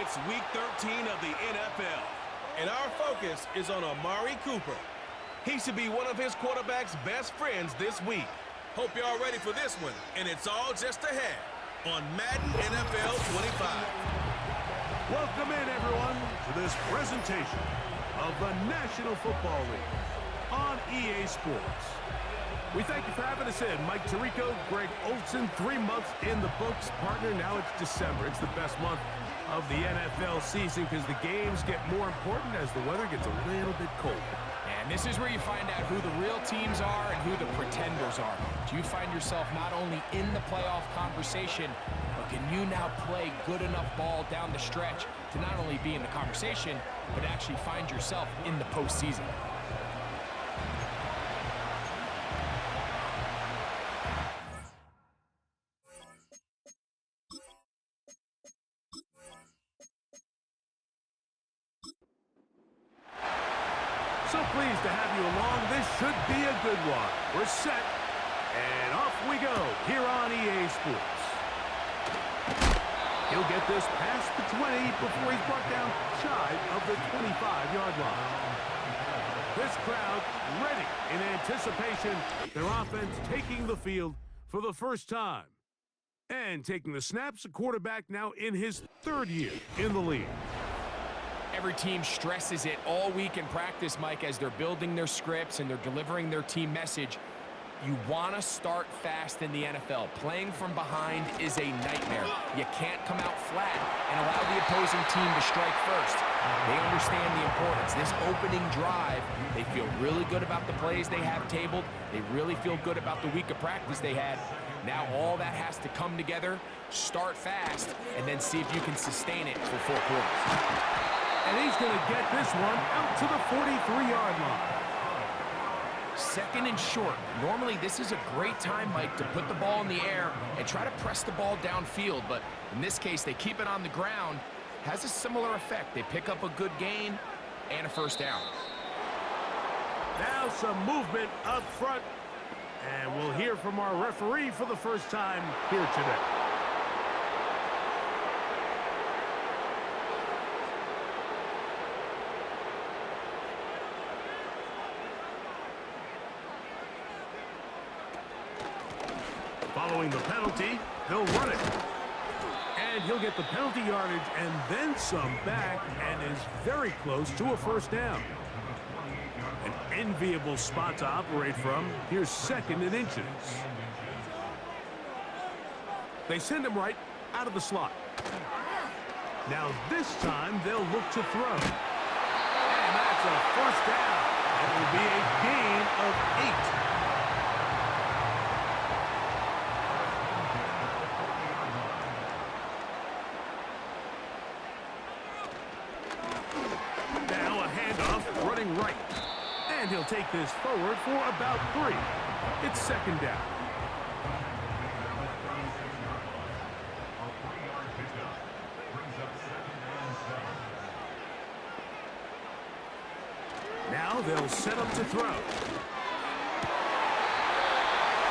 It's Week 13 of the NFL. And our focus is on Amari Cooper. He should be one of his quarterback's best friends this week. Hope you're all ready for this one, and it's all just ahead on Madden NFL 25. Welcome in, everyone, to this presentation of the National Football League on EA Sports. We thank you for having us in. Mike Tirico, Greg Olson, 3 months in the books. Partner, now it's December. It's the best month of the NFL season because the games get more important as the weather gets a little bit colder. And this is where you find out who the real teams are and who the pretenders are. Do you find yourself not only in the playoff conversation, but can you now play good enough ball down the stretch to not only be in the conversation, but actually find yourself in the postseason? So pleased to have you along. This should be a good one. We're set, and off we go here on EA Sports. He'll get this past the 20 before he's brought down shy of the 25-yard line. This crowd ready in anticipation. Their offense taking the field for the first time. And taking the snaps, a quarterback now in his 3rd year in the league. Every team stresses it all week in practice, Mike, as they're building their scripts and they're delivering their team message. You want to start fast in the NFL. Playing from behind is a nightmare. You can't come out flat and allow the opposing team to strike first. They understand the importance. This opening drive, they feel really good about the plays they have tabled. They really feel good about the week of practice they had. Now all that has to come together, start fast, and then see if you can sustain it for 4 quarters. And he's going to get this one out to the 43-yard line. 2nd and short. Normally, this is a great time, Mike, to put the ball in the air and try to press the ball downfield. But in this case, they keep it on the ground. Has a similar effect. They pick up a good gain and a first down. Now some movement up front. And we'll hear from our referee for the first time here today. Following the penalty, he'll run it. And he'll get the penalty yardage and then some back and is very close to a first down. An enviable spot to operate from. Here's 2nd and inches. They send him right out of the slot. Now this time they'll look to throw. And that's a first down. It will be a gain of 8. Right. And he'll take this forward for about 3. It's 2nd down. Now they'll set up to throw.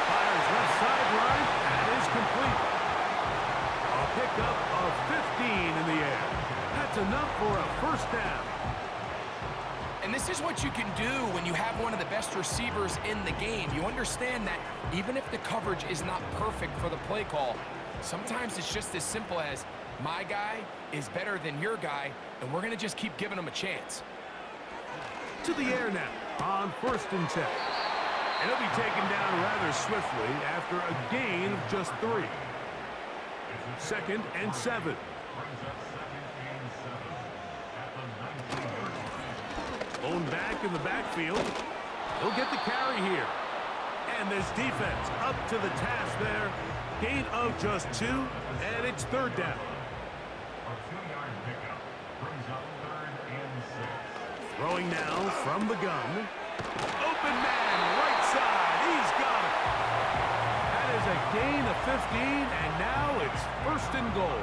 Fires left sideline. That is complete. A pickup of 15 in the air. That's enough for a first down. And this is what you can do when you have one of the best receivers in the game. You understand that even if the coverage is not perfect for the play call, sometimes it's just as simple as my guy is better than your guy, and we're going to just keep giving him a chance. To the air now on 1st and 10. And he'll be taken down rather swiftly after a gain of just 3. 2nd and 7. Blown back in the backfield. He'll get the carry here. And this defense up to the task there. Gain of just 2, and it's 3rd down. Throwing now from the gun. Open man, right side. He's got it. That is a gain of 15, and now it's 1st and goal.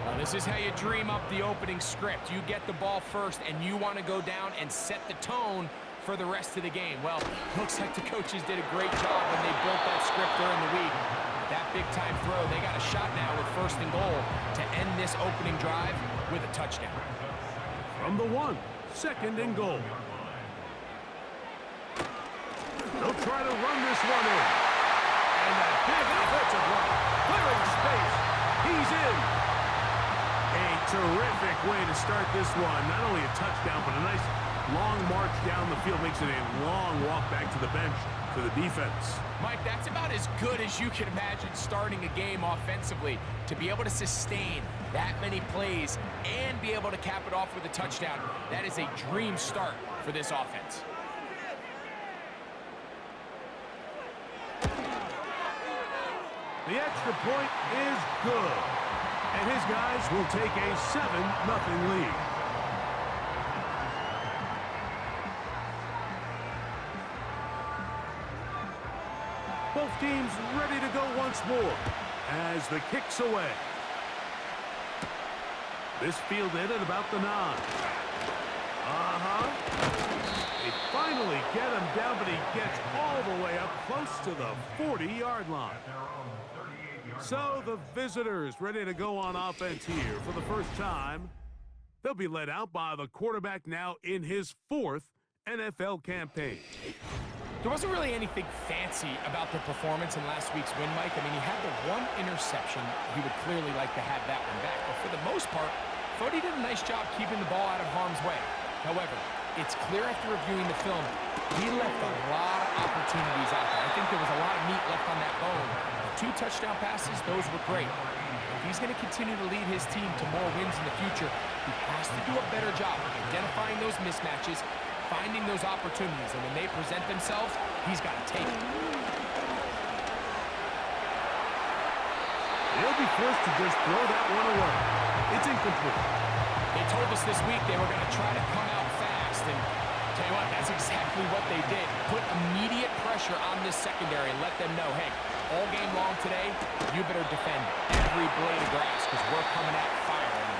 Well, this is how you dream up the opening script. You get the ball first, and you want to go down and set the tone for the rest of the game. Well, looks like the coaches did a great job when they built that script during the week. That big-time throw, they got a shot now with 1st and goal to end this opening drive with a touchdown. From the 1, 2nd and goal. They'll try to run this one in. And that big offensive run, clearing space. He's in. A terrific way to start this one. Not only a touchdown, but a nice long march down the field. Makes it a long walk back to the bench for the defense. Mike, that's about as good as you can imagine starting a game offensively. To be able to sustain that many plays and be able to cap it off with a touchdown, that is a dream start for this offense. The extra point is good. And his guys will take a 7-0 lead. Both teams ready to go once more as the kick's away. This fielded at about the 9. They finally get him down, but he gets all the way up close to the 40-yard line. So the visitors ready to go on offense here for the first time. They'll be led out by the quarterback now in his 4th NFL campaign. There wasn't really anything fancy about the performance in last week's win, Mike. I mean, he had the 1 interception. He would clearly like to have that one back. But for the most part, Fody did a nice job keeping the ball out of harm's way. However, it's clear after reviewing the film, he left a lot of opportunities out there. I think there was a lot of meat left on that bone. The 2 touchdown passes, those were great. If he's going to continue to lead his team to more wins in the future, he has to do a better job of identifying those mismatches, finding those opportunities, and when they present themselves, he's got to take it. They'll be forced to just throw that one away. It's incomplete. They told us this week they were going to try to come out fast, and tell you what, that's exactly what they did. Put immediate pressure on this secondary and let them know, hey, all game long today, you better defend every blade of grass because we're coming out firing.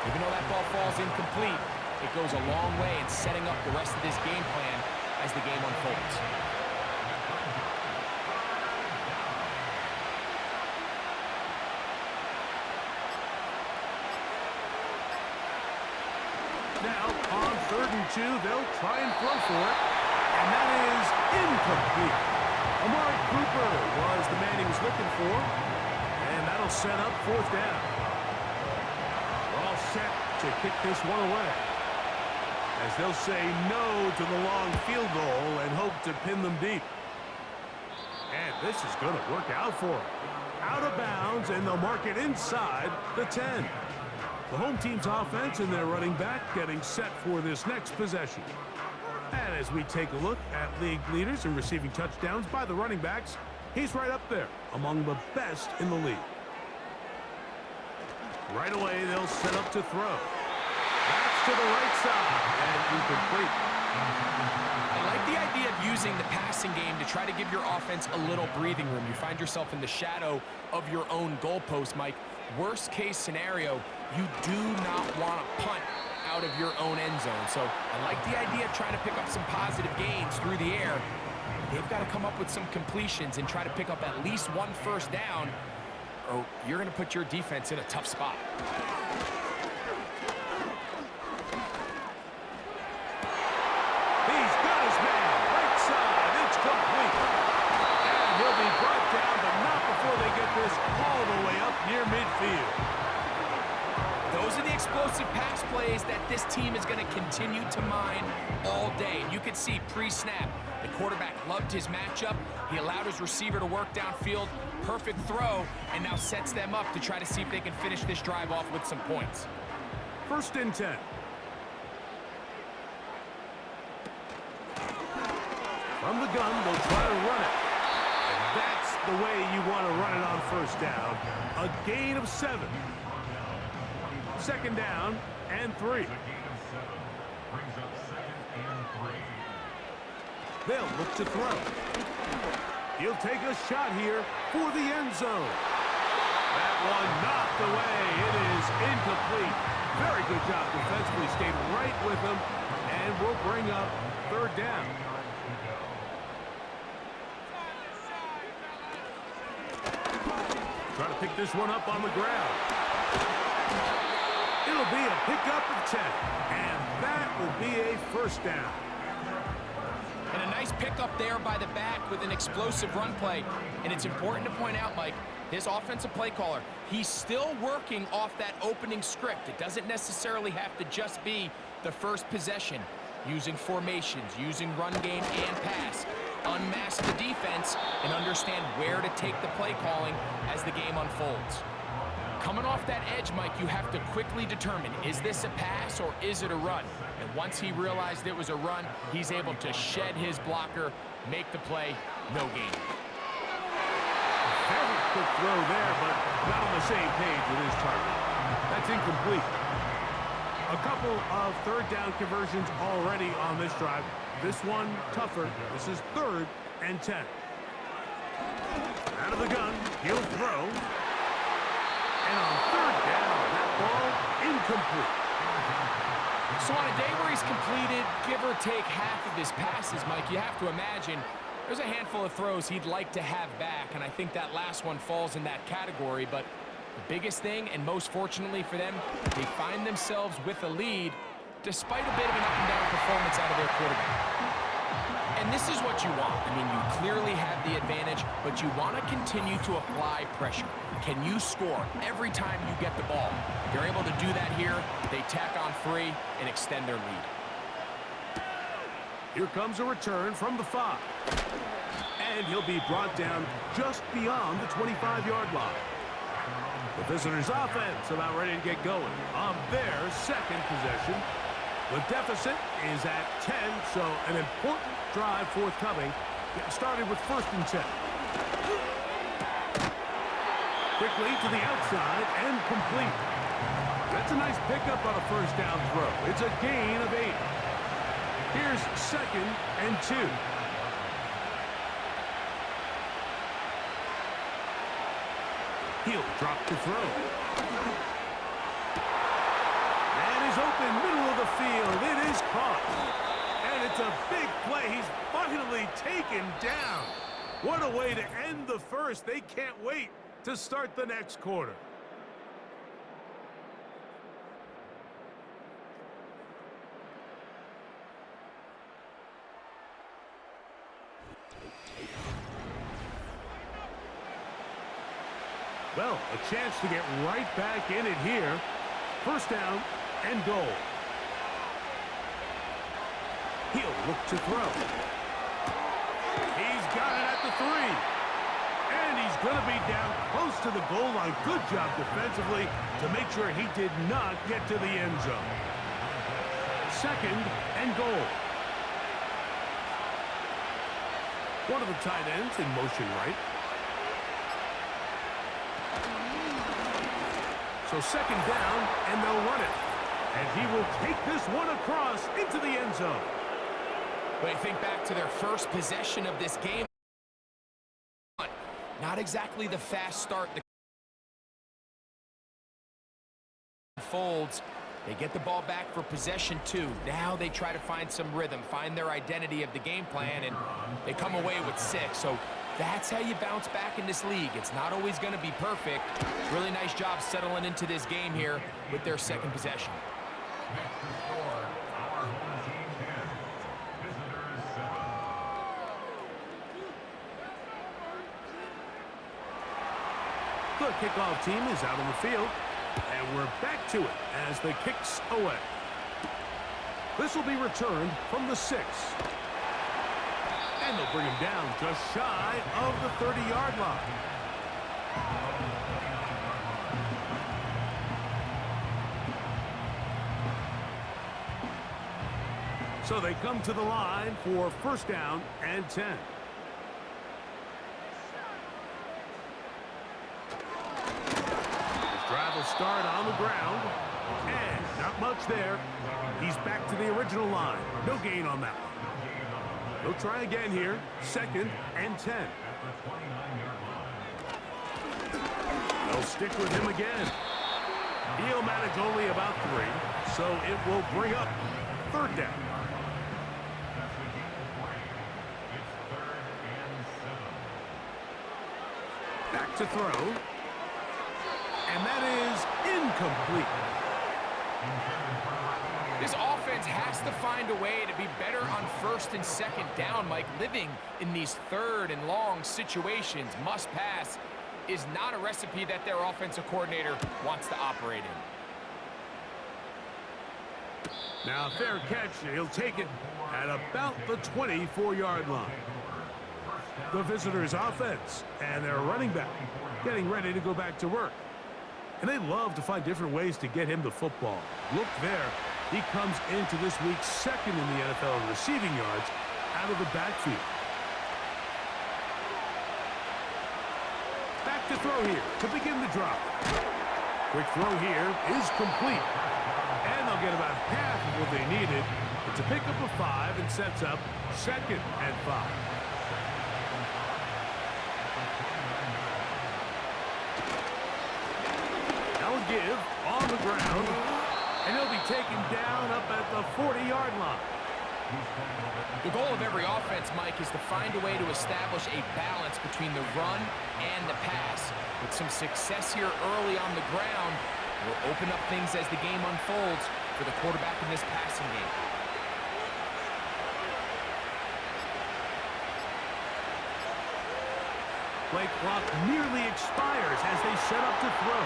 And even though that ball falls incomplete, it goes a long way in setting up the rest of this game plan as the game unfolds. Now, on 3rd and 2, they'll try and throw for it, and that is incomplete. Amari Cooper was the man he was looking for, and that'll set up 4th down. We're all set to kick this one away, as they'll say no to the long field goal and hope to pin them deep. And this is going to work out for them. Out of bounds, and they'll mark it inside the 10. The home team's offense and their running back getting set for this next possession. And as we take a look at league leaders in receiving touchdowns by the running backs, he's right up there among the best in the league. Right away, they'll set up to throw. That's to the right side and incomplete. I like the idea of using the passing game to try to give your offense a little breathing room. You find yourself in the shadow of your own goalpost, Mike. Worst case scenario, you do not want to punt out of your own end zone. So I like the idea of trying to pick up some positive gains through the air. They've got to come up with some completions and try to pick up at least 1 first down, or you're going to put your defense in a tough spot. He's got his man. Right side. It's complete. And he'll be brought down, but not before they get this all the way up near midfield. Those are the explosive pass plays that this team is going to continue to mine all day. And you could see pre-snap, the quarterback loved his matchup. He allowed his receiver to work downfield. Perfect throw, and now sets them up to try to see if they can finish this drive off with some points. 1st and 10. From the gun, they'll try to run it. And that's the way you want to run it on 1st down. A gain of 7. 2nd down and 3. They'll look to throw. He'll take a shot here for the end zone. That one knocked away. It is incomplete. Very good job defensively. Stayed right with him, and we'll bring up 3rd down. pick this one up on the ground. It'll be a pickup of 10, and that will be a first down. And a nice pickup there by the back with an explosive run play. And it's important to point out, Mike, his offensive play caller, he's still working off that opening script. It doesn't necessarily have to just be the first possession. Using formations, using run game and pass. Unmask the defense and understand where to take the play calling as the game unfolds. Coming off that edge, Mike, you have to quickly determine, is this a pass or is it a run? And once he realized it was a run, he's able to shed his blocker, make the play, no gain. Very quick throw there, but not on the same page with his target. That's incomplete. A couple of third down conversions already on this drive. This one tougher. This is 3rd and 10. Out of the gun, he'll throw. And on 3rd down, that ball incomplete. So on a day where he's completed, give or take half of his passes, Mike, you have to imagine there's a handful of throws he'd like to have back, and I think that last one falls in that category. But the biggest thing, and most fortunately for them, they find themselves with a lead despite a bit of an up-and-down performance out of their quarterback. And this is what you want. I mean, you clearly have the advantage, but you want to continue to apply pressure. Can you score every time you get the ball? They're able to do that here. They tack on 3 and extend their lead. Here comes a return from the 5. And he'll be brought down just beyond the 25-yard line. The visitors' offense about ready to get going on their second possession. The deficit is at 10, so an important drive forthcoming. Getting started with 1st and 10. Quickly to the outside and complete. That's a nice pickup on a first down throw. It's a gain of 8. Here's 2nd and 2. He'll drop to throw. And is open middle of the field. It is caught. And it's a big play. He's finally taken down. What a way to end the first. They can't wait to start the next quarter. Well, a chance to get right back in it here. 1st down and goal. He'll look to throw. He's got it at the 3. And he's going to be down close to the goal line. Good job defensively to make sure he did not get to the end zone. 2nd and goal. One of the tight ends in motion right. So 2nd down, and they'll run it. And he will take this one across into the end zone. When you think back to their first possession of this game, not exactly the fast start that folds. They get the ball back for possession 2. Now they try to find some rhythm, find their identity of the game plan, and they come away with 6. So that's how you bounce back in this league. It's not always going to be perfect. Really nice job settling into this game here with their 2nd possession. The kickoff team is out on the field, and we're back to it as the kicks away. This will be returned from the 6. And they'll bring him down just shy of the 30-yard line. So they come to the line for 1st down and 10. This drive will start on the ground. And not much there. He's back to the original line. No gain on that one. They'll try again here. 2nd and 10. They'll stick with him again. He'll manage only about 3, so it will bring up 3rd down. Back to throw. And that is incomplete. This offense has to find a way to be better on first and second down, Mike. Living in these third and long situations, must pass, is not a recipe that their offensive coordinator wants to operate in. Now, fair catch, and he'll take it at about the 24-yard line. The visitors' offense and their running back getting ready to go back to work. And they love to find different ways to get him the football. Look there. He comes into this week second in the NFL in receiving yards out of the backfield. Back to throw here to begin the drop. Quick throw here is complete. And they'll get about half of what they needed. It's a pickup of 5 and sets up 2nd and 5. Now a give on the ground. And he'll be taken down up at the 40-yard line. The goal of every offense, Mike, is to find a way to establish a balance between the run and the pass. With some success here early on the ground, it will open up things as the game unfolds for the quarterback in this passing game. Play clock nearly expires as they set up to throw.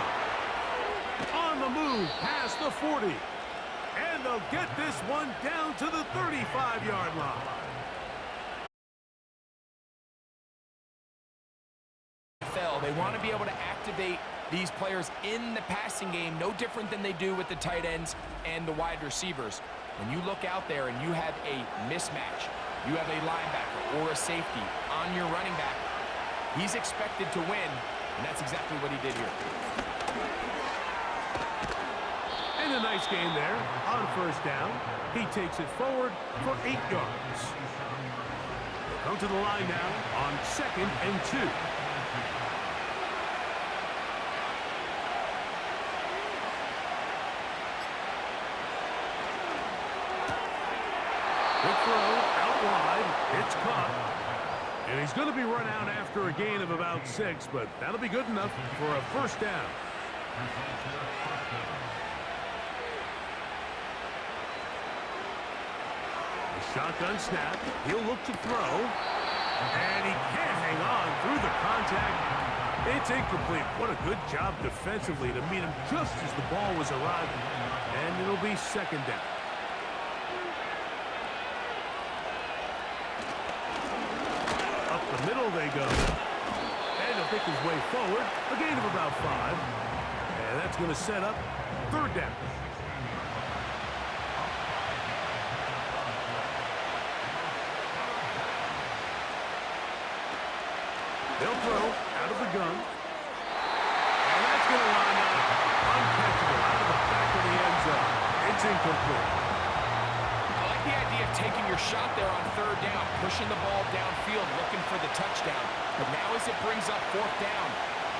On the move past the 40. And they'll get this one down to the 35-yard line. They want to be able to activate these players in the passing game, no different than they do with the tight ends and the wide receivers. When you look out there and you have a mismatch, you have a linebacker or a safety on your running back, he's expected to win, and that's exactly what he did here. And a nice gain there on first down. He takes it forward for 8 yards. Come to the line now on 2nd and 2. Quick throw out wide. It's caught. And he's going to be run out after a gain of about 6, but that'll be good enough for a first down. Shotgun snap. He'll look to throw. And he can't hang on through the contact. It's incomplete. What a good job defensively to meet him just as the ball was arriving. And it'll be 2nd down. Up the middle they go. And he'll pick his way forward. A gain of about 5. And that's going to set up 3rd down. They'll throw out of the gun. And that's going to line up uncatchable out of the back of the end zone. It's incomplete. I like the idea of taking your shot there on 3rd down, pushing the ball downfield, looking for the touchdown. But now as it brings up 4th down,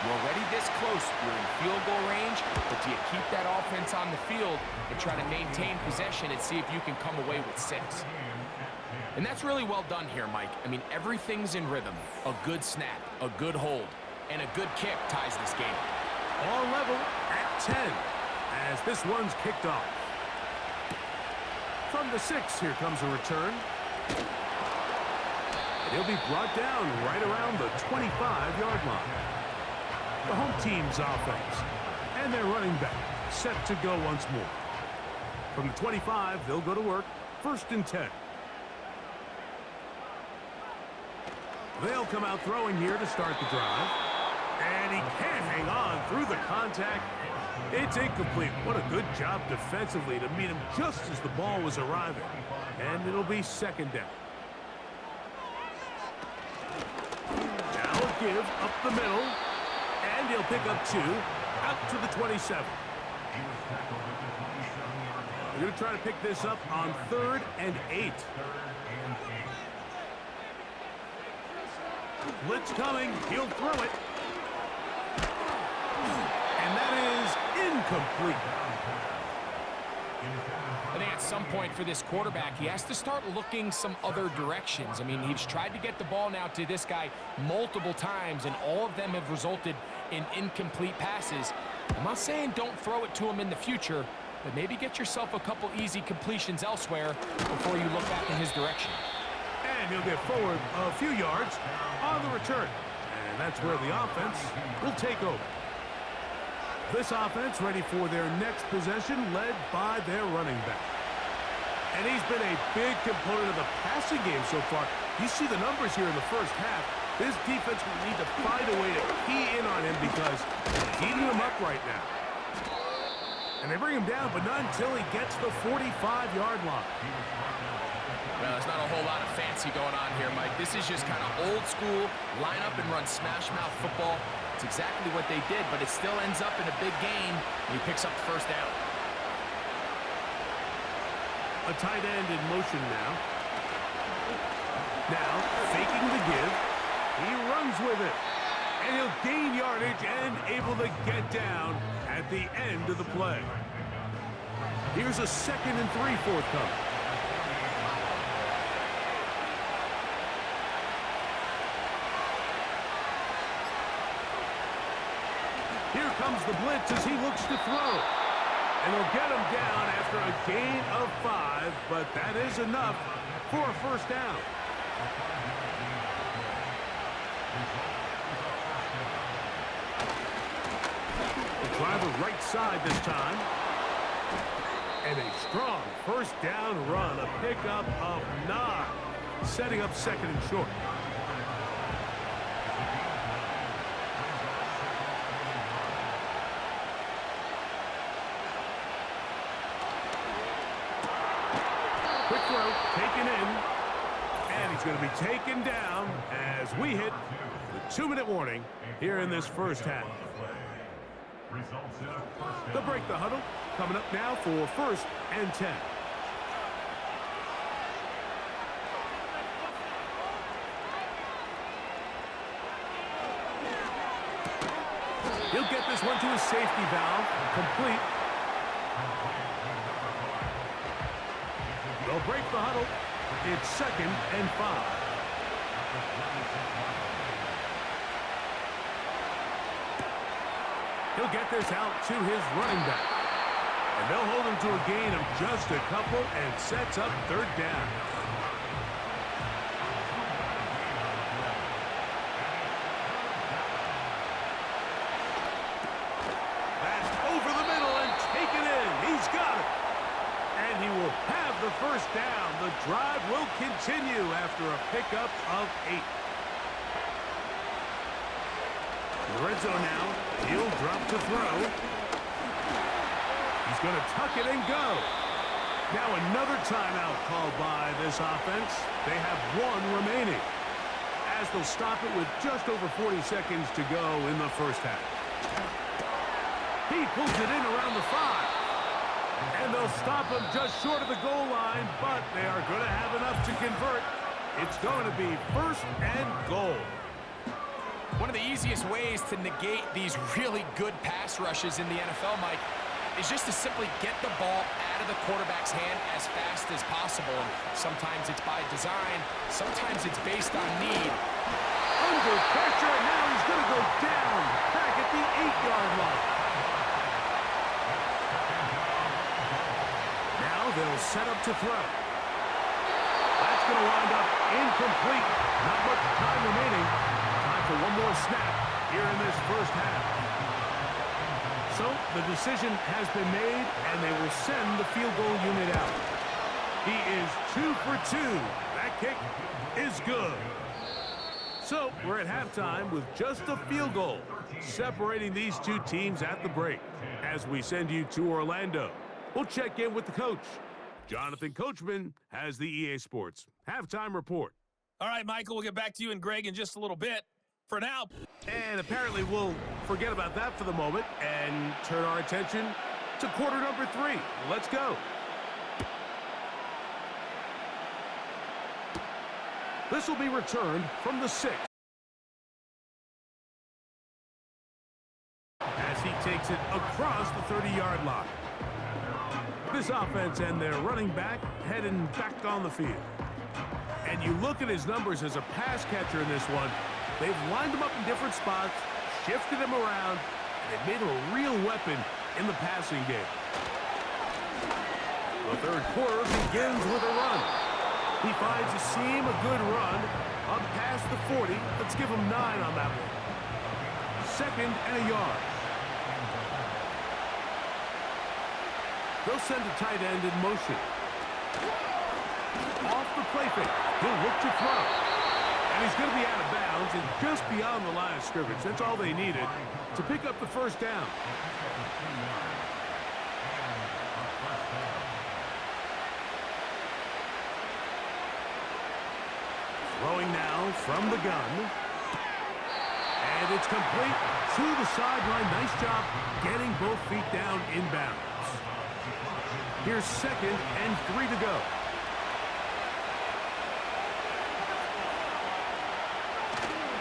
you're already this close. You're in field goal range, but do you keep that offense on the field and try to maintain possession and see if you can come away with 6? And that's really well done here, Mike. I mean, everything's in rhythm. A good snap, a good hold, and a good kick ties this game. All level at 10 as this one's kicked off. From the 6, here comes a return. And he'll be brought down right around the 25-yard line. The home team's offense and their running back set to go once more. From the 25, they'll go to work. 1st and 10. They'll come out throwing here to start the drive. And he can't hang on through the contact. It's incomplete. What a good job defensively to meet him just as the ball was arriving. And it'll be 2nd down. Now a give up the middle. And he'll pick up 2 out to the 27. They're going to try to pick this up on 3rd and 8. Blitz coming. He'll throw it. And that is incomplete. I think at some point for this quarterback, he has to start looking some other directions. I mean, he's tried to get the ball now to this guy multiple times, and all of them have resulted in incomplete passes. I'm not saying don't throw it to him in the future, but maybe get yourself a couple easy completions elsewhere before you look back in his direction. And he'll get forward a few yards on the return. And that's where the offense will take over. This offense ready for their next possession, led by their running back. And he's been a big component of the passing game so far. You see the numbers here in the first half. This defense will need to find a way to key in on him because he's eating him up right now. And they bring him down, but not until he gets the 45-yard line. Well, there's not a whole lot of fancy going on here, Mike. This is just kind of old school, line up and run smash mouth football. It's exactly what they did, but it still ends up in a big gain, and he picks up the first down. A tight end in motion now. Now, faking the give. He runs with it. And he'll gain yardage and able to get down at the end of the play. Here's a 2nd and 3 forthcoming. Here comes the blitz as he looks to throw. And he'll get him down after a gain of 5, but that is enough for a first down. He'll try the right side this time. And a strong first down run, a pickup of 9, setting up 2nd and short. Quick throw, taken in, and he's going to be taken down as we hit the 2-minute warning here in this first half. They'll break the huddle, coming up now for 1st and 10. He'll get this one to his safety valve, complete. They'll break the huddle. It's 2nd and 5. He'll get this out to his running back. And they'll hold him to a gain of just a couple and sets up 3rd down. That's over the middle and taken in. He's got it. And he will have the first down. The drive will continue after a pickup of 8. The red zone now. He'll drop to throw. He's going to tuck it and go. Now another timeout called by this offense. They have 1 remaining, as they'll stop it with just over 40 seconds to go in the first half. He pulls it in around the 5. And they'll stop him just short of the goal line, but they are going to have enough to convert. It's going to be 1st and goal. One of the easiest ways to negate these really good pass rushes in the NFL, Mike, is just to simply get the ball out of the quarterback's hand as fast as possible. And sometimes it's by design, sometimes it's based on need. Under pressure, and now he's going to go down back at the 8-yard line. Now they'll set up to throw. That's going to wind up incomplete. Not much time remaining. Time for one more snap here in this first half. So the decision has been made, and they will send the field goal unit out. He is 2 for 2. That kick is good. So we're at halftime with just a field goal separating these two teams at the break. As we send you to Orlando, we'll check in with the coach. Jonathan Coachman has the EA Sports halftime report. All right, Michael, we'll get back to you and Greg in just a little bit. For now. And apparently we'll forget about that for the moment and turn our attention to quarter number 3. Let's go. This will be returned from the 6. As he takes it across the 30-yard line. This offense and their running back heading back on the field. And you look at his numbers as a pass catcher in this one. They've lined him up in different spots, shifted him around, They've made him a real weapon in the passing game. The third quarter begins with a run. He finds a seam, a good run, up past the 40. Let's give him 9 on that one. 2nd and a yard. They'll send a tight end in motion. Off the play fake. He'll look to throw. And he's going to be out of bounds and just beyond the line of scrimmage. That's all they needed to pick up the first down. Throwing now from the gun. And it's complete to the sideline. Nice job getting both feet down inbounds. Here's 2nd and 3 to go.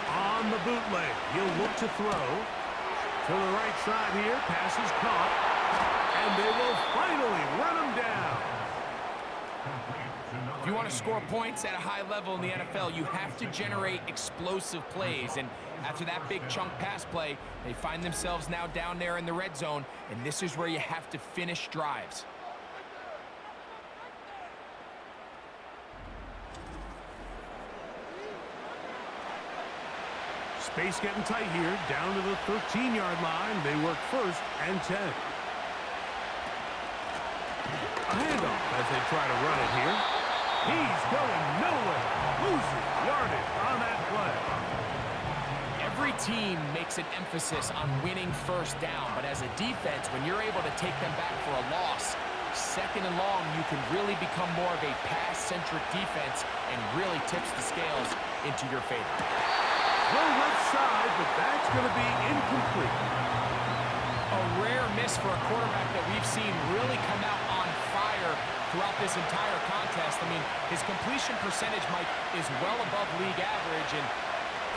On the bootleg, he'll look to throw. To the right side here, pass is caught. And they will finally run him down. If you want to score points at a high level in the NFL, you have to generate explosive plays. And after that big chunk pass play, they find themselves now down there in the red zone. And this is where you have to finish drives. Space getting tight here, down to the 13-yard line. They work 1st and 10. A handoff as they try to run it here. He's going nowhere. Loses yardage on that play. Every team makes an emphasis on winning first down, but as a defense, when you're able to take them back for a loss, 2nd and long, you can really become more of a pass-centric defense and really tips the scales into your favor. Go left side, but that's going to be incomplete. A rare miss for a quarterback that we've seen really come out on fire throughout this entire contest. I mean, his completion percentage, Mike, is well above league average, and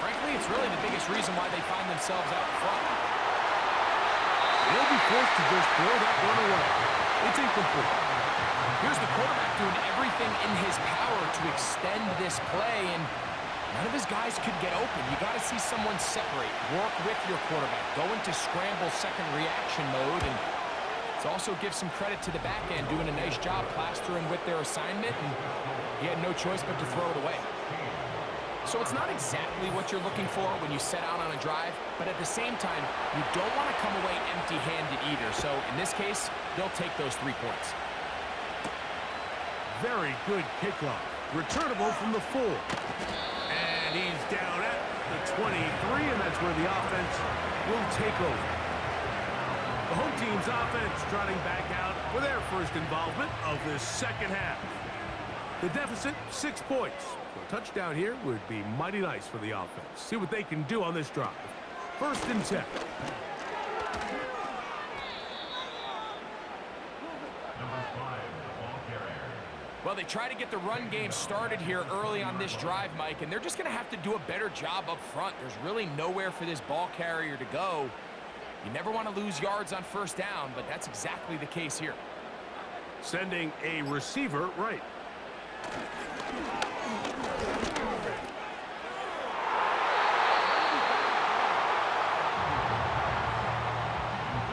frankly, it's really the biggest reason why they find themselves out front. They'll be forced to just throw that one away. It's incomplete. Here's the quarterback doing everything in his power to extend this play, and none of his guys could get open. You got to see someone separate, work with your quarterback, go into scramble second reaction mode, and it also gives some credit to the back end doing a nice job plastering with their assignment, and he had no choice but to throw it away. So it's not exactly what you're looking for when you set out on a drive, but at the same time, you don't want to come away empty-handed either. So in this case, they'll take those 3 points. Very good kickoff. Returnable from the 4. And he's down at the 23, and that's where the offense will take over. The home team's offense trotting back out for their first involvement of this second half. The deficit, 6 points. A touchdown here would be mighty nice for the offense. See what they can do on this drive. 1st and 10. Well, they try to get the run game started here early on this drive, Mike, and they're just going to have to do a better job up front. There's really nowhere for this ball carrier to go. You never want to lose yards on first down, but that's exactly the case here. Sending a receiver right.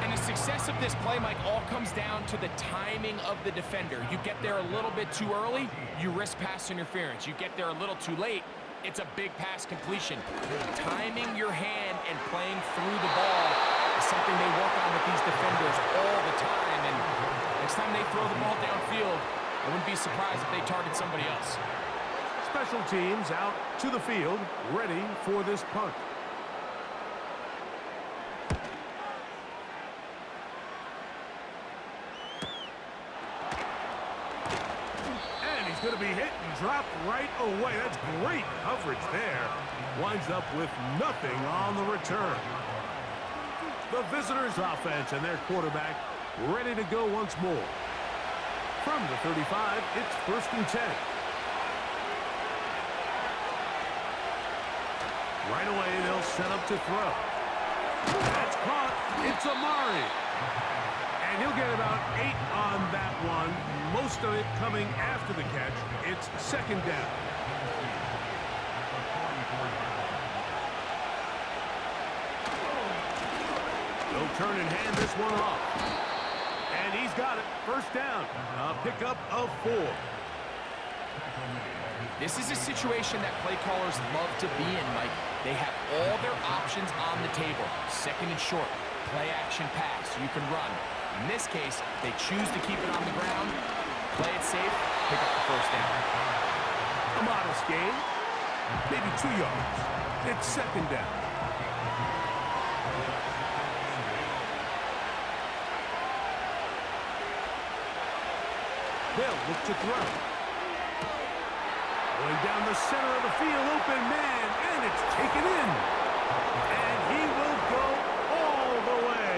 And the success of this play, Mike, all comes down to the timing of the defender. You get there a little bit too early, you risk pass interference. You get there a little too late, it's a big pass completion. Timing your hand and playing through the ball is something they work on with these defenders all the time. And next time they throw the ball downfield, I wouldn't be surprised if they target somebody else. Special teams out to the field, ready for this punt. And he's going to be hit and dropped right away. That's great coverage there. Winds up with nothing on the return. The visitors' offense and their quarterback ready to go once more. From the 35, it's 1st and 10. Right away, they'll set up to throw. That's caught. It's Amari. And he'll get about 8 on that one. Most of it coming after the catch. It's 2nd down. He'll turn and hand this one off. And he's got it. First down. A pickup of 4. This is a situation that play callers love to be in, Mike. They have all their options on the table. Second and short, play action pass, you can run. In this case, they choose to keep it on the ground, play it safe, pick up the first down. A modest gain, maybe 2 yards. It's second down. They'll look to throw. Going down the center of the field, open man, and it's taken in. And he will go all the way.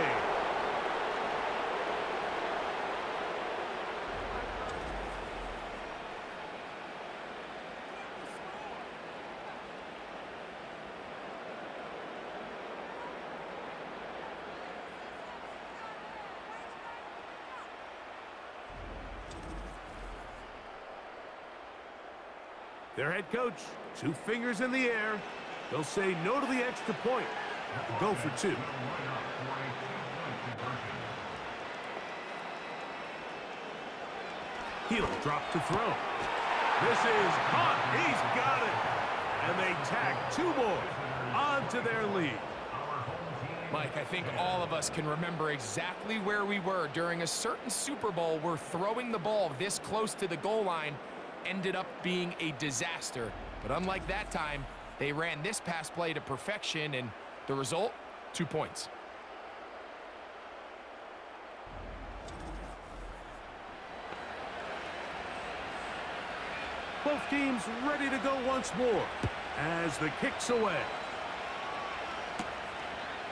Their head coach, 2 fingers in the air. They'll say no to the extra point. Go for 2. He'll drop to throw. This is caught. He's got it. And they tack 2 more onto their lead. Mike, I think all of us can remember exactly where we were during a certain Super Bowl where throwing the ball this close to the goal line ended up being a disaster. But unlike that time, they ran this pass play to perfection, and the result, 2 points. Both teams ready to go once more as the kick's away.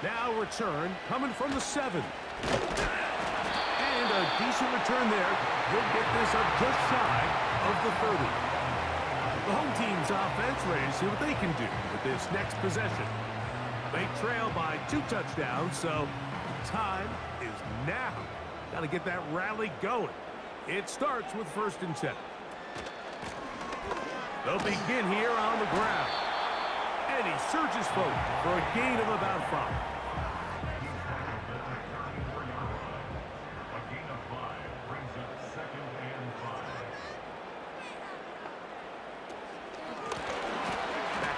Now return coming from the 7. And a decent return there. He'll get this up just shy of the 30. The home team's offense ready to see what they can do with this next possession. They trail by 2 touchdowns, so time is now. Got to get that rally going. It starts with 1st and 10. They'll begin here on the ground. And he surges forward for a gain of about 5.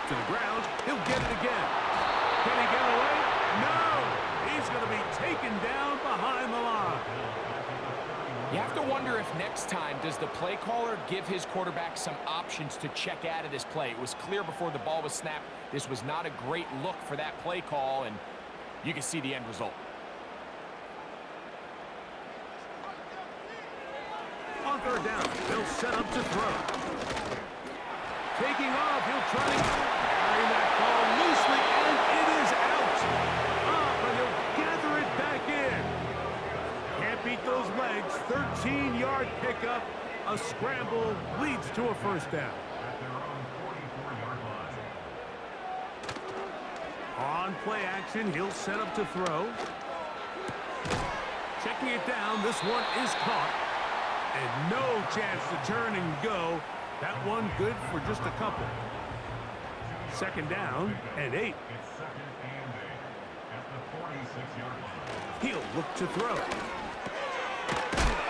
To the ground, he'll get it again. Can he get away? No! He's going to be taken down behind the line. You have to wonder if next time does the play caller give his quarterback some options to check out of this play. It was clear before the ball was snapped this was not a great look for that play call, and you can see the end result. On 3rd down, they'll set up to throw. Taking off, he'll try to carry that ball loosely, and it is out. Up, and he'll gather it back in. Can't beat those legs. 13-yard pickup. A scramble leads to a 1st down. On play action, he'll set up to throw. Checking it down, this one is caught. And no chance to turn and go. That one good for just a couple. 2nd down and 8. He'll look to throw.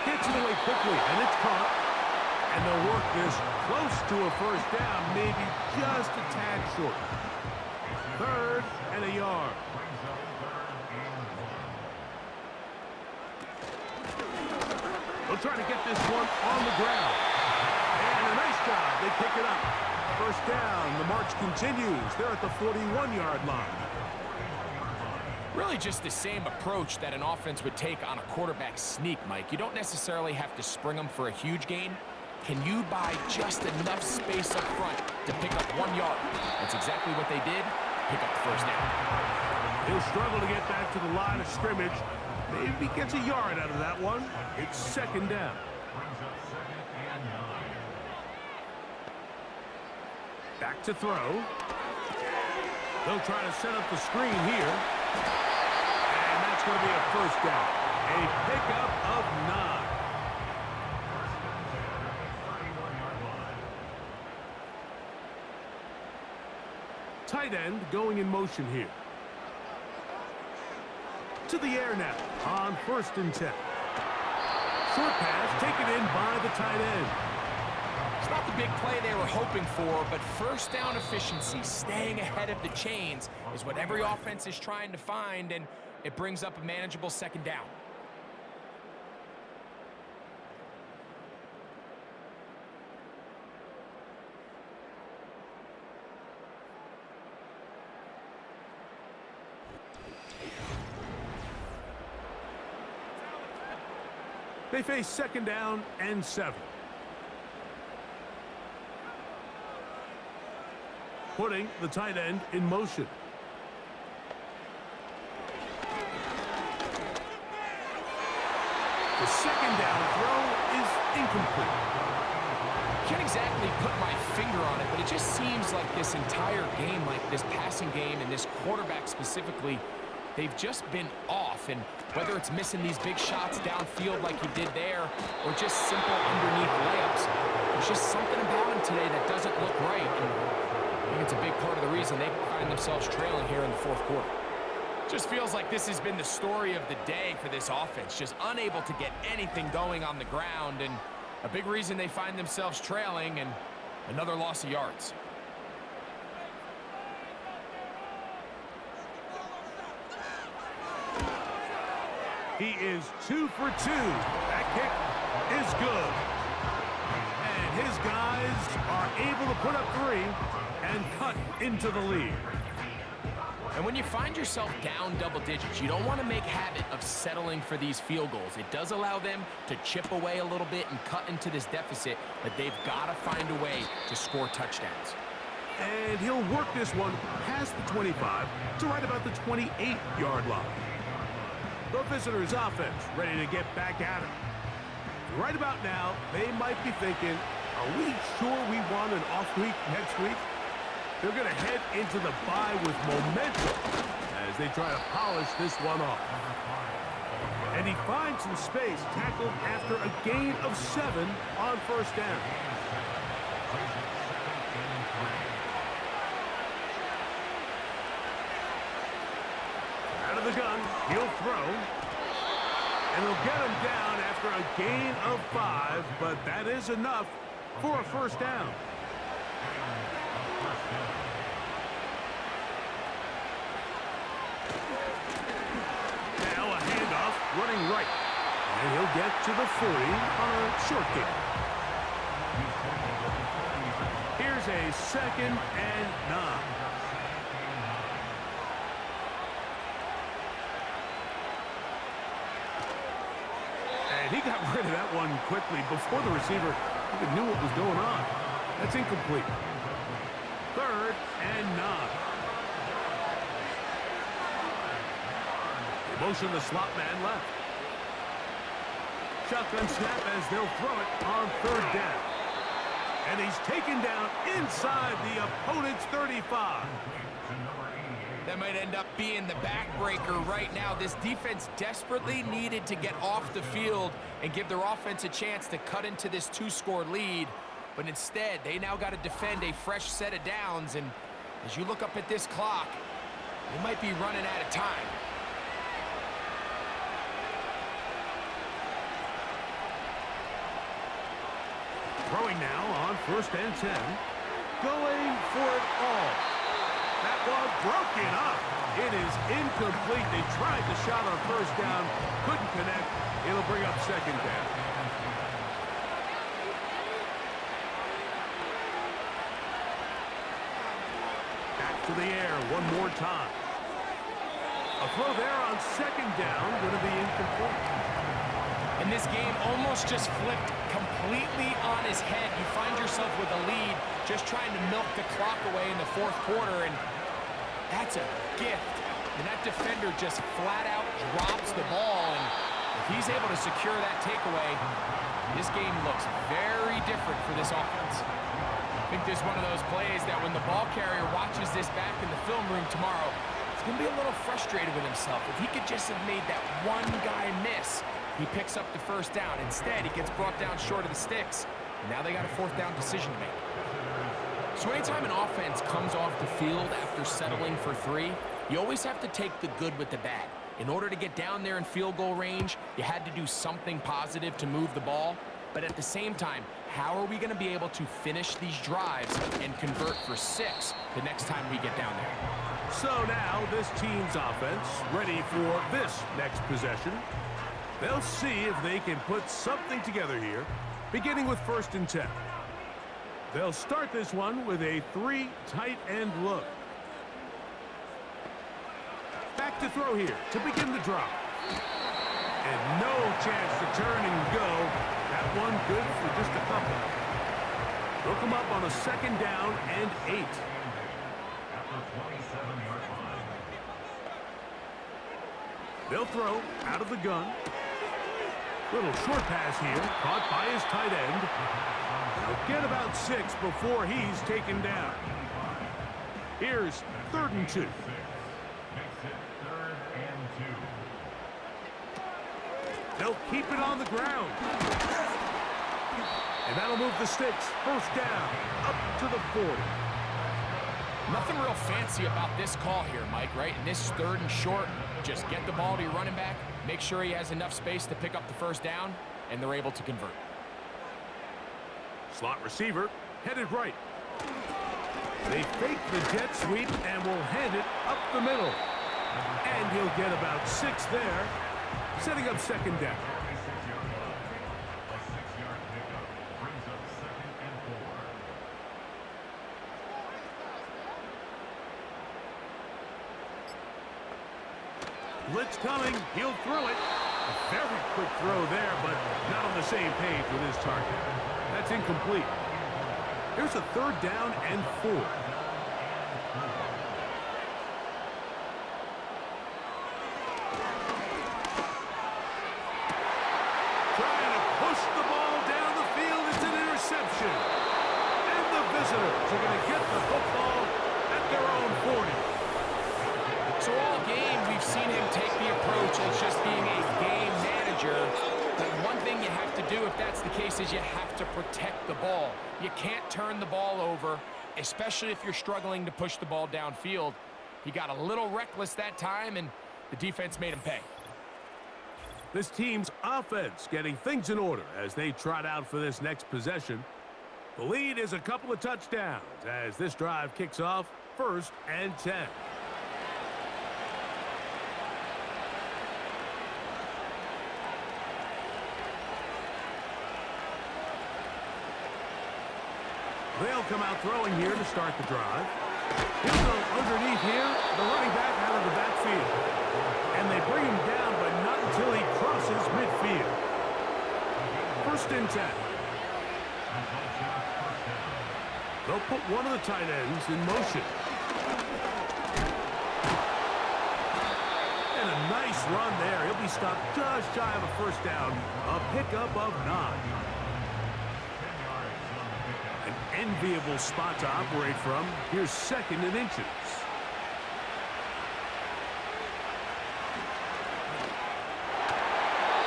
Gets it away quickly, and it's caught. And they'll work this close to a 1st down, maybe just a tad short. 3rd and a yard. They'll try to get this one on the ground. And a nice job. They pick it up. 1st down. The march continues. They're at the 41-yard line. Really just the same approach that an offense would take on a quarterback sneak, Mike. You don't necessarily have to spring them for a huge gain. Can you buy just enough space up front to pick up 1 yard? That's exactly what they did. Pick up the 1st down. He'll struggle to get back to the line of scrimmage. Maybe gets a yard out of that one. It's 2nd down. Back to throw. They'll try to set up the screen here. And that's going to be a 1st down. A pickup of 9. Tight end going in motion here. To the air now on 1st and 10. Short pass taken in by the tight end. It's not the big play they were hoping for, but first down efficiency, staying ahead of the chains, is what every offense is trying to find, and it brings up a manageable 2nd down. They face 2nd down and 7. Putting the tight end in motion. The 2nd down throw is incomplete. Can't exactly put my finger on it, but it just seems like this entire game, like this passing game and this quarterback specifically, they've just been off. And whether it's missing these big shots downfield like he did there or just simple underneath layups, there's just something about him today that doesn't look right. And I think it's a big part of the reason they find themselves trailing here in the 4th quarter. Just feels like this has been the story of the day for this offense, just unable to get anything going on the ground, and a big reason they find themselves trailing and another loss of yards. He is 2 for 2. That kick is good. And his guys are able to put up 3 and cut into the lead. And when you find yourself down double digits, you don't want to make habit of settling for these field goals. It does allow them to chip away a little bit and cut into this deficit, but they've got to find a way to score touchdowns. And he'll work this one past the 25 to right about the 28-yard line. The visitors' offense ready to get back at it. Right about now, they might be thinking, are we sure we want an off week next week? They're going to head into the bye with momentum as they try to polish this one off. And he finds some space tackled after a gain of 7 on 1st down. Out of the gun, he'll throw. And he'll get him down after a gain of 5, but that is enough for a 1st down. Now a handoff running right. And he'll get to the 40 on a short kick. Here's a 2nd and 9. And he got rid of that one quickly before the receiver even knew what was going on. That's incomplete. 3rd and 9. They motion the slot man left. Shotgun snap as they'll throw it on 3rd down. And he's taken down inside the opponent's 35. That might end up being the backbreaker right now. This defense desperately needed to get off the field and give their offense a chance to cut into this 2-score lead. But instead, they now got to defend a fresh set of downs. And as you look up at this clock, they might be running out of time. Throwing now on 1st and 10. Going for it all. That one broken up. It is incomplete. They tried the shot on 1st down. Couldn't connect. It'll bring up 2nd down. Back to the air one more time. A throw there on 2nd down. Going to be incomplete. And this game almost just flipped completely on his head. You find yourself with a lead, just trying to milk the clock away in the 4th quarter, and that's a gift. And that defender just flat out drops the ball, and if he's able to secure that takeaway, this game looks very different for this offense. I think this is one of those plays that when the ball carrier watches this back in the film room tomorrow, he's going to be a little frustrated with himself. If he could just have made that one guy miss, he picks up the 1st down. Instead, he gets brought down short of the sticks. And now they got a 4th down decision to make. So anytime an offense comes off the field after settling for 3, you always have to take the good with the bad. In order to get down there in field goal range, you had to do something positive to move the ball. But at the same time, how are we going to be able to finish these drives and convert for 6 the next time we get down there? So now this team's offense ready for this next possession. They'll see if they can put something together here, beginning with 1st and 10. They'll start this one with a 3 tight end look. Back to throw here to begin the drop. And no chance to turn and go. That one good for just a couple. They'll come up on a 2nd down and 8. They'll throw out of the gun. Little short pass here, caught by his tight end. They'll get about 6 before he's taken down. Here's 3rd and 2. They'll keep it on the ground. And that'll move the sticks. 1st down, up to the 40. Nothing real fancy about this call here, Mike, right? In this 3rd and short, just get the ball to your running back, make sure he has enough space to pick up the 1st down, and they're able to convert. Slot receiver headed right. They fake the jet sweep and will hand it up the middle. And he'll get about 6 there, setting up 2nd down. Blitz coming. He'll throw it. A very quick throw there, but not on the same page with his target. That's incomplete. Here's a 3rd down and 4. Trying to push the ball down the field. It's an interception. And the visitors are going to get the football at their own 40. So all game, we've seen him take the approach as just being a game manager. But one thing you have to do if that's the case is you have to protect the ball. You can't turn the ball over, especially if you're struggling to push the ball downfield. He got a little reckless that time, and the defense made him pay. This team's offense getting things in order as they trot out for this next possession. The lead is a couple of touchdowns as this drive kicks off 1st and 10. They'll come out throwing here to start the drive. He'll go underneath here, the running back out of the backfield. And they bring him down, but not until he crosses midfield. 1st and 10. They'll put one of the tight ends in motion. And a nice run there. He'll be stopped just shy of a 1st down. A pickup of 9. An enviable spot to operate from. Here's 2nd and inches.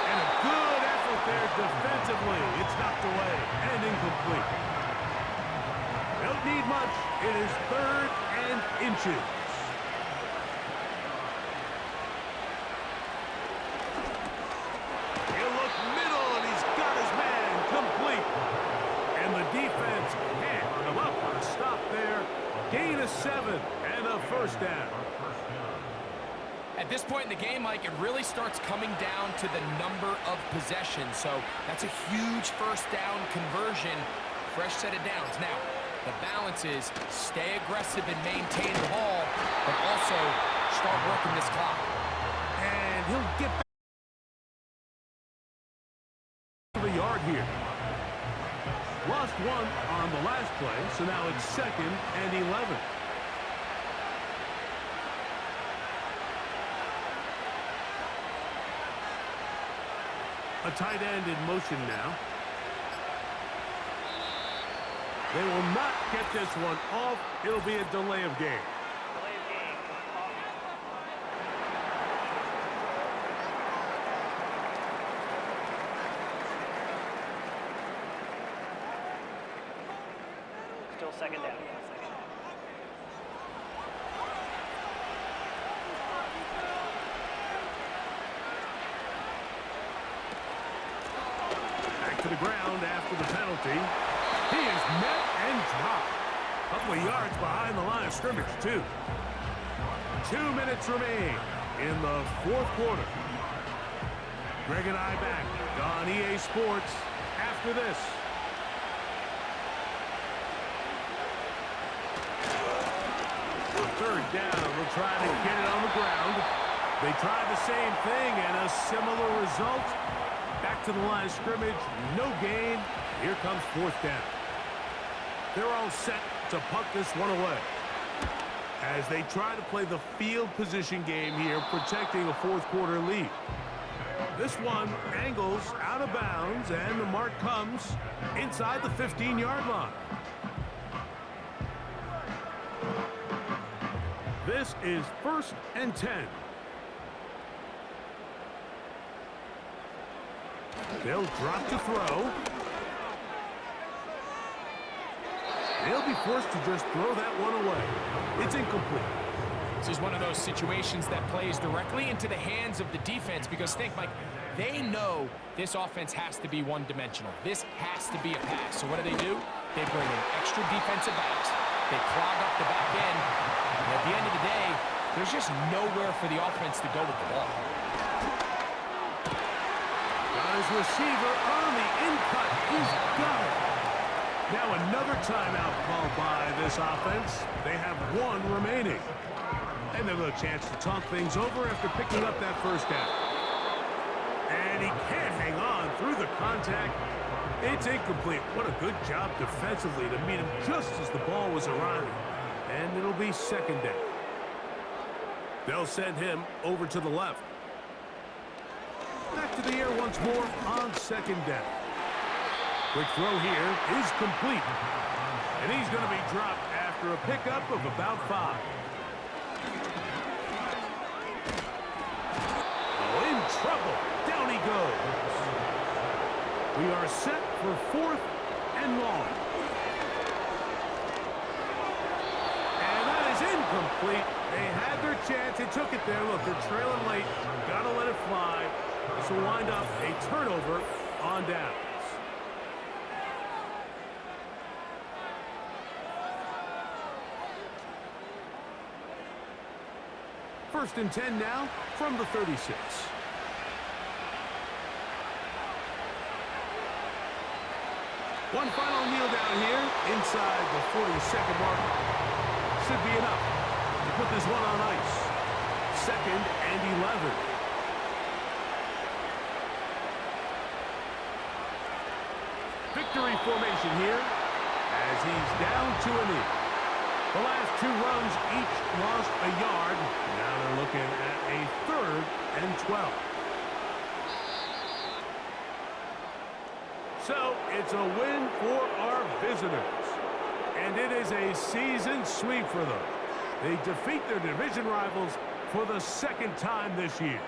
And a good effort there defensively. It's knocked away and incomplete. Don't need much. It is 3rd and inches. He'll look middle, and he's got his man complete. And the defense can't come up with a stop there. Gain of 7 and a 1st down. At this point in the game, Mike, it really starts coming down to the number of possessions. So that's a huge 1st down conversion. Fresh set of downs. Now, the balance is stay aggressive and maintain the ball, but also start working this clock. And he'll get back to the yard here. Lost 1 on the last play, so now it's 2nd and 11. A tight end in motion now. They will not get this one off. It'll be a delay of game. Still 2nd down. the ground after the penalty. He is met and dropped. A couple of yards behind the line of scrimmage, too. 2 minutes remain in the fourth quarter. Greg and I back on EA Sports after this. Third down, they'll try to get it on the ground. They tried the same thing and a similar result. Back to the line of scrimmage, no gain. Here comes fourth down. They're all set to punt this one away as they try to play the field position game here, protecting a fourth quarter lead. This one angles out of bounds, and the mark comes inside the 15-yard line. This is 1st and 10. They'll drop to throw. They'll be forced to just throw that one away. It's incomplete. This is one of those situations that plays directly into the hands of the defense because, think, Mike, they know this offense has to be one-dimensional. This has to be a pass. So what do? They bring in extra defensive backs. They clog up the back end. And at the end of the day, there's just nowhere for the offense to go with the ball. Got his receiver on the in-cut. He's got it. Now another timeout called by this offense. They have one remaining. And they've got a chance to talk things over after picking up that first down. And he can't hang on through the contact. It's incomplete. What a good job defensively to meet him just as the ball was arriving. And it'll be second down. They'll send him over to the left. Back to the air once more on second down. Quick throw here is complete. And he's going to be dropped after a pickup of about 5. Oh, in trouble. Down he goes. We are set for 4th and long. And that is incomplete. They had their chance. They took it there. Look, they're trailing late. Got to let it fly. This will wind up a turnover on downs. 1st and 10 now from the 36. One final kneel down here inside the 40-second mark. Should be enough to put this one on ice. 2nd and 11. Victory formation here as he's down to a knee. The last 2 runs each lost a yard. Now they're looking at a 3rd and 12. So it's a win for our visitors. And it is a season sweep for them. They defeat their division rivals for the 2nd time this year.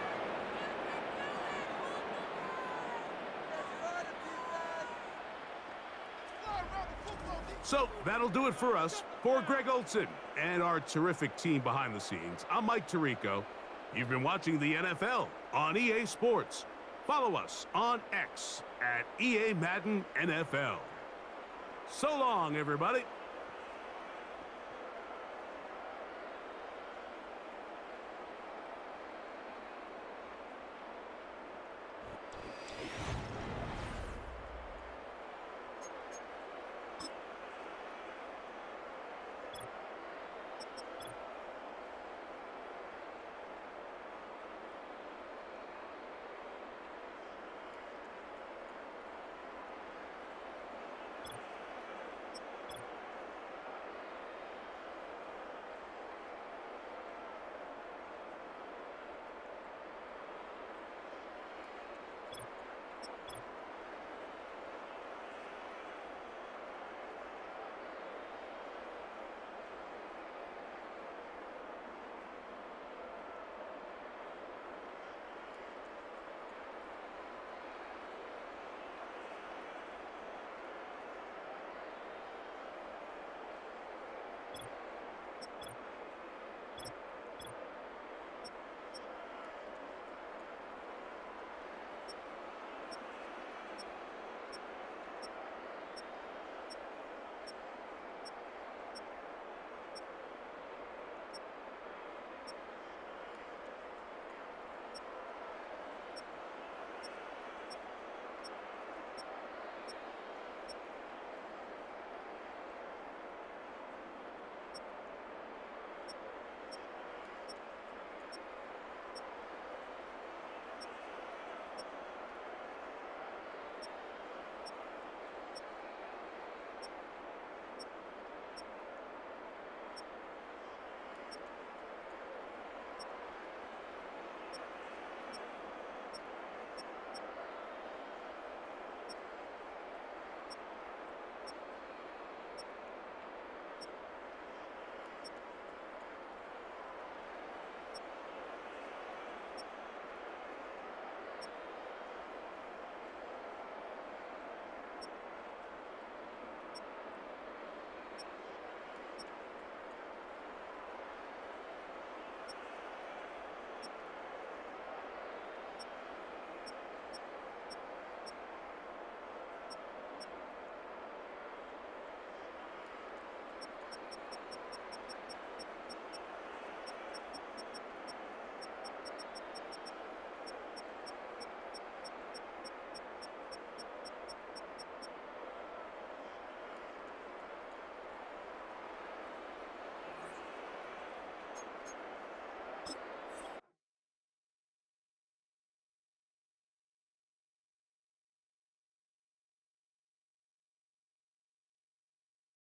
So that'll do it for us. For Greg Olson and our terrific team behind the scenes, I'm Mike Tirico. You've been watching the NFL on EA Sports. Follow us on X at EA Madden NFL. So long, everybody.